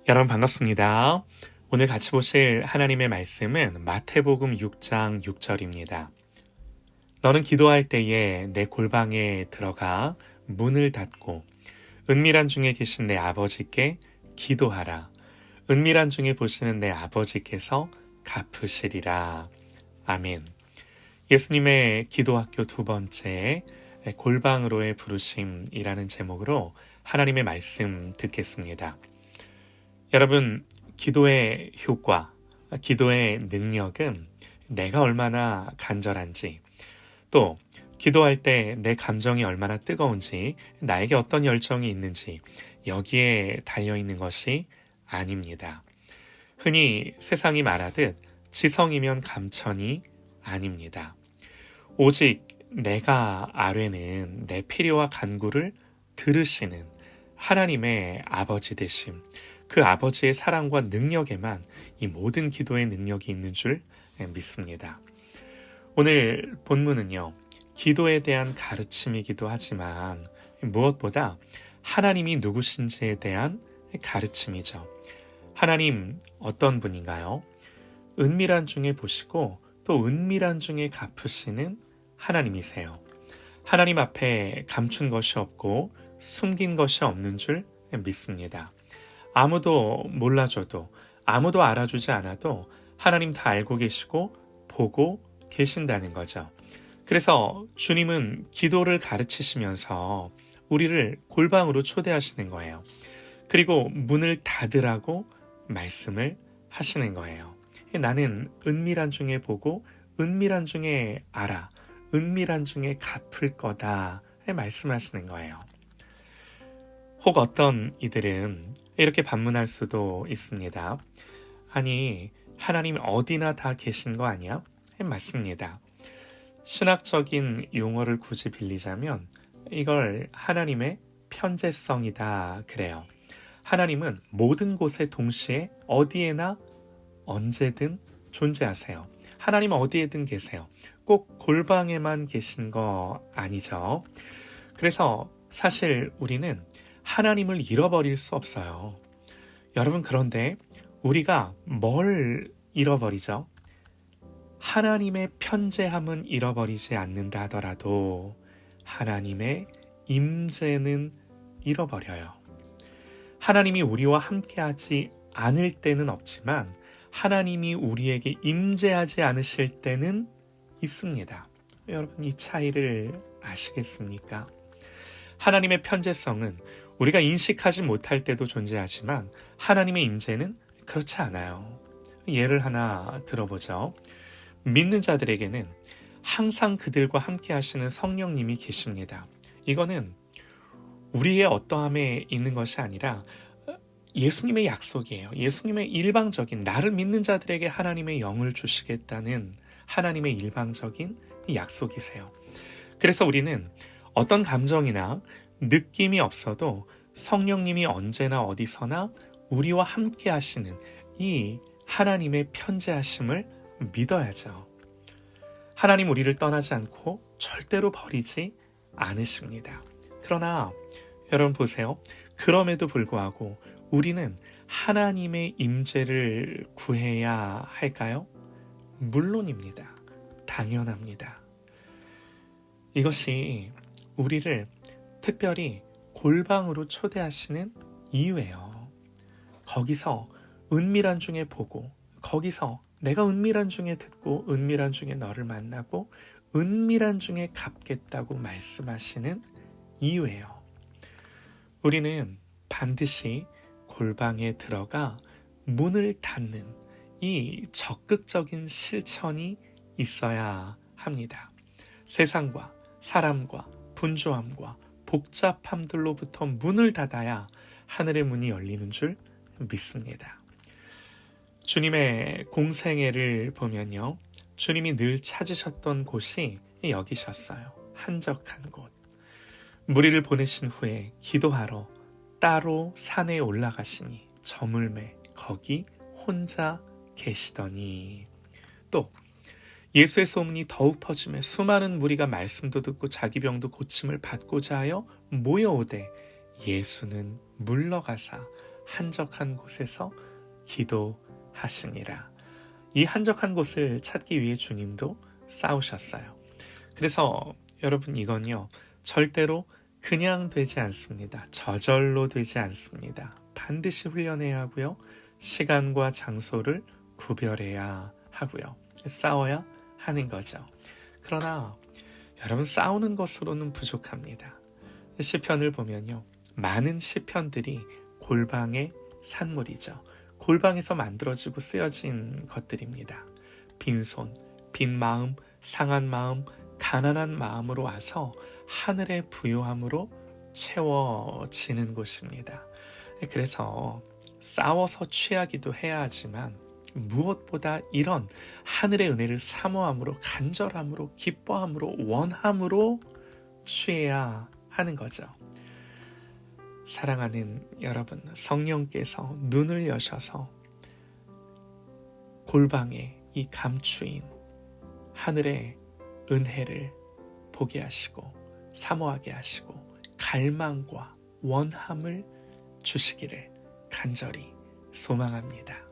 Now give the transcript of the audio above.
여러분 반갑습니다. 오늘 같이 보실 하나님의 말씀은 마태복음 6장 6절입니다. 너는 기도할 때에 내 골방에 들어가 문을 닫고 은밀한 중에 계신 내 아버지께 기도하라. 은밀한 중에 보시는 내 아버지께서 갚으시리라. 아멘. 예수님의 기도학교 두 번째 골방으로의 부르심이라는 제목으로 하나님의 말씀 듣겠습니다. 여러분, 기도의 효과, 기도의 능력은 내가 얼마나 간절한지, 또 기도할 때 내 감정이 얼마나 뜨거운지, 나에게 어떤 열정이 있는지 여기에 달려있는 것이 아닙니다. 흔히 세상이 말하듯 지성이면 감천이 아닙니다. 오직 내가 아뢰는 내 필요와 간구를 들으시는 하나님의 아버지 되심, 그 아버지의 사랑과 능력에만 이 모든 기도의 능력이 있는 줄 믿습니다. 오늘 본문은요, 기도에 대한 가르침이기도 하지만 무엇보다 하나님이 누구신지에 대한 가르침이죠. 하나님 어떤 분인가요? 은밀한 중에 보시고 또 은밀한 중에 갚으시는 하나님이세요. 하나님 앞에 감춘 것이 없고 숨긴 것이 없는 줄 믿습니다. 아무도 몰라줘도, 아무도 알아주지 않아도 하나님 다 알고 계시고 보고 계신다는 거죠. 그래서 주님은 기도를 가르치시면서 우리를 골방으로 초대하시는 거예요. 그리고 문을 닫으라고 말씀을 하시는 거예요. 나는 은밀한 중에 보고 은밀한 중에 알아, 은밀한 중에 갚을 거다 말씀하시는 거예요. 혹 어떤 이들은 이렇게 반문할 수도 있습니다. 아니, 하나님 어디나 다 계신 거 아니야? 맞습니다. 신학적인 용어를 굳이 빌리자면 이걸 하나님의 편재성이다 그래요. 하나님은 모든 곳에 동시에 어디에나 언제든 존재하세요. 하나님은 어디에든 계세요. 꼭 골방에만 계신 거 아니죠. 그래서 사실 우리는 하나님을 잃어버릴 수 없어요. 여러분, 그런데 우리가 뭘 잃어버리죠? 하나님의 편재함은 잃어버리지 않는다 하더라도 하나님의 임재는 잃어버려요. 하나님이 우리와 함께하지 않을 때는 없지만 하나님이 우리에게 임재하지 않으실 때는 있습니다. 여러분, 이 차이를 아시겠습니까? 하나님의 편재성은 우리가 인식하지 못할 때도 존재하지만 하나님의 임재는 그렇지 않아요. 예를 하나 들어보죠. 믿는 자들에게는 항상 그들과 함께 하시는 성령님이 계십니다. 이거는 우리의 어떠함에 있는 것이 아니라 예수님의 약속이에요. 예수님의 일방적인, 나를 믿는 자들에게 하나님의 영을 주시겠다는 하나님의 일방적인 약속이세요. 그래서 우리는 어떤 감정이나 느낌이 없어도 성령님이 언제나 어디서나 우리와 함께 하시는 이 하나님의 편재하심을 믿어야죠. 하나님 우리를 떠나지 않고 절대로 버리지 않으십니다. 그러나 여러분 보세요. 그럼에도 불구하고 우리는 하나님의 임재를 구해야 할까요? 물론입니다. 당연합니다. 이것이 우리를 특별히 골방으로 초대하시는 이유예요. 거기서 은밀한 중에 보고, 거기서 내가 은밀한 중에 듣고 은밀한 중에 너를 만나고 은밀한 중에 갚겠다고 말씀하시는 이유예요. 우리는 반드시 골방에 들어가 문을 닫는 이 적극적인 실천이 있어야 합니다. 세상과 사람과 분주함과 복잡함들로부터 문을 닫아야 하늘의 문이 열리는 줄 믿습니다. 주님의 공생애를 보면요, 주님이 늘 찾으셨던 곳이 여기셨어요. 한적한 곳. 무리를 보내신 후에 기도하러 따로 산에 올라가시니 저물매 거기 혼자 계시더니, 또 예수의 소문이 더욱 퍼지며 수많은 무리가 말씀도 듣고 자기 병도 고침을 받고자 하여 모여오되 예수는 물러가사 한적한 곳에서 기도하시니라. 이 한적한 곳을 찾기 위해 주님도 싸우셨어요. 그래서 여러분, 이건요, 절대로 그냥 되지 않습니다. 저절로 되지 않습니다. 반드시 훈련해야 하고요. 시간과 장소를 구별해야 하고요. 싸워야 하는 거죠. 그러나 여러분, 싸우는 것으로는 부족합니다. 시편을 보면요, 많은 시편들이 골방의 산물이죠. 골방에서 만들어지고 쓰여진 것들입니다. 빈손, 빈 마음, 상한 마음, 가난한 마음으로 와서 하늘의 부요함으로 채워지는 곳입니다. 그래서 싸워서 취하기도 해야 하지만 무엇보다 이런 하늘의 은혜를 사모함으로, 간절함으로, 기뻐함으로, 원함으로 취해야 하는 거죠. 사랑하는 여러분, 성령께서 눈을 여셔서 골방에 이 감추인 하늘의 은혜를 보게 하시고 사모하게 하시고 갈망과 원함을 주시기를 간절히 소망합니다.